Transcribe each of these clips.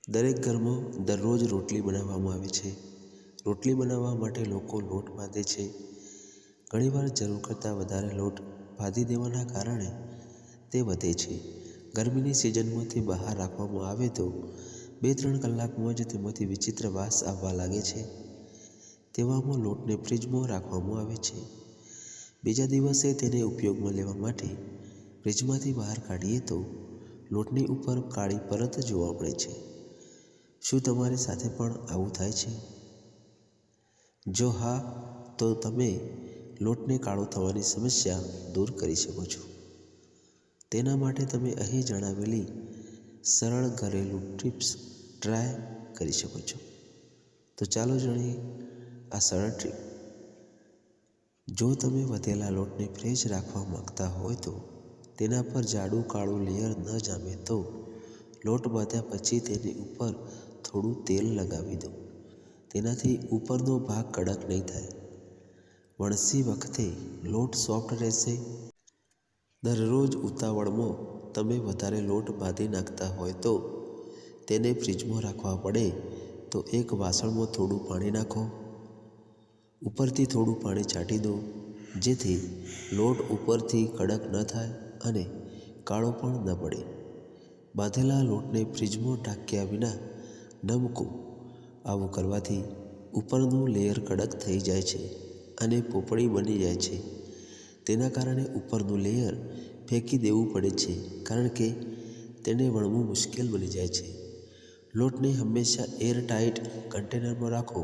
દરેક ઘરમાં દરરોજ રોટલી બનાવવામાં આવે છે. રોટલી બનાવવા માટે લોકો લોટ બાંધે છે. ઘણીવાર જરૂર કરતાં વધારે લોટ બાંધી દેવાના કારણે તે વધે છે. ગરમીની સિઝનમાં તે બહાર રાખવામાં આવે તો 2-3 કલાકમાં જ તેમાંથી વિચિત્ર વાસ આવવા લાગે છે. તેવામાં લોટને ફ્રીજમાં રાખવામાં આવે છે. બીજા દિવસે તેને ઉપયોગમાં લેવા માટે ફ્રીજમાંથી બહાર કાઢીએ તો લોટની ઉપર કાળી પરત જોવા મળે છે. શું તમારી સાથે પણ આવું થાય છે? જો હા, તો તમે લોટને કાળો થવાની સમસ્યા દૂર કરી શકો છો. તેના માટે તમે અહીં જણાવેલી સરળ ઘરેલું ટિપ્સ ટ્રાય કરી શકો છો. તો ચાલો જાણીએ આ સરળ ટ્રીક. જો તમે વધેલા લોટને ફ્રેશ રાખવા માંગતા હોય તો તેના પર જાડું કાળું લેયર ન જામે તો લોટ બાંધ્યા પછી તેની ઉપર થોડું તેલ લગાવી દો. તેનાથી ઉપરનો ભાગ કડક નહીં થાય. વણસી વખતે લોટ સોફ્ટ રહેશે. દરરોજ ઉતાવળમાં તમે વધારે લોટ બાંધી નાખતા હોય તો તેને ફ્રીજમાં રાખવા પડે તો એક વાસણમાં થોડું પાણી નાખો. ઉપરથી થોડું પાણી છાંટી દો, જેથી લોટ ઉપરથી કડક ન થાય અને કાળો પણ ન પડે. બાંધેલા લોટને ફ્રીજમાં ઢાંક્યા વિના ન મૂકો. આવું કરવાથી ઉપરનું લેયર કડક થઈ જાય છે અને પોપડી બની જાય છે. તેના કારણે ઉપરનું લેયર ફેંકી દેવું પડે છે, કારણ કે તેને વણવું મુશ્કેલ બની જાય છે. લોટને હંમેશા એરટાઇટ કન્ટેનરમાં રાખો.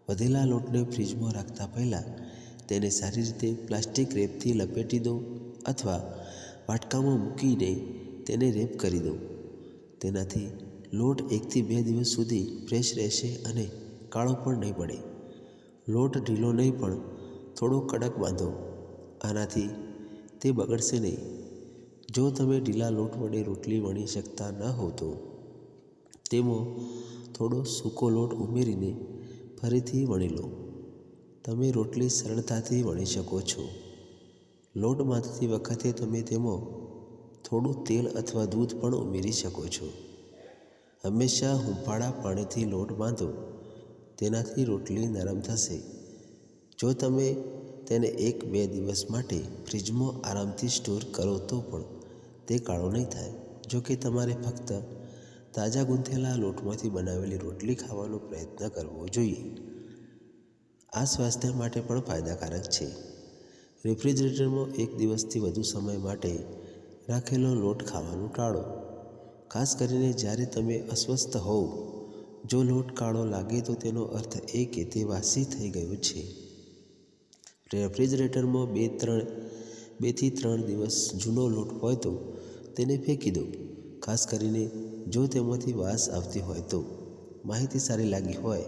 વધેલા લોટને ફ્રીજમાં રાખતા પહેલાં તેને સારી રીતે પ્લાસ્ટિક રેપથી લપેટી દો અથવા વાટકામાં મૂકીને તેને રેપ કરી દો. તેનાથી લોટ 1 થી 2 દિવસ સુધી ફ્રેશ રહેશે અને કાળો પણ નહીં પડે. લોટ ઢીલો નહીં પણ થોડો કડક બાંધો. આનાથી તે બગડશે નહીં. જો તમે ઢીલા લોટ વડે રોટલી વણી શકતા ન હો તો તેમાં થોડો સૂકો લોટ ઉમેરીને ફરીથી વણી લો. તમે રોટલી સરળતાથી વણી શકો છો. લોટ બાંધતી વખતે તમે તેમાં થોડું તેલ અથવા દૂધ પણ ઉમેરી શકો છો. હંમેશા હૂંફાળા પાણીથી લોટ બાંધો. તેનાથી રોટલી નરમ થશે. જો તમે તેને 1-2 દિવસ માટે ફ્રીજમાં આરામથી સ્ટોર કરો તો પણ તે કાળો નહીં થાય. જો કે તમારે ફક્ત તાજા ગૂંથેલા લોટમાંથી બનાવેલી રોટલી ખાવાનો પ્રયત્ન કરવો જોઈએ. આ સ્વાસ્થ્ય માટે પણ ફાયદાકારક છે. રેફ્રિજરેટરમાં 1 દિવસથી વધુ સમય માટે રાખેલો લોટ ખાવાનું ટાળો, ખાસ કરીને જ્યારે તમે અસ્વસ્થ હોવ. જો લોટ કાળો લાગે તો તેનો અર્થ એ કે તે વાસી થઈ ગયો છે. રેફ્રિજરેટરમાં 2 થી 3 દિવસ જૂનો લોટ હોય તો તેને ફેંકી દો, ખાસ કરીને જો તેમાંથી વાસ આવતી હોય તો. માહિતી સારી લાગી હોય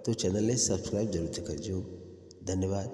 તો ચેનલને સબસ્ક્રાઈબ જરૂરથી કરજો. ધન્યવાદ.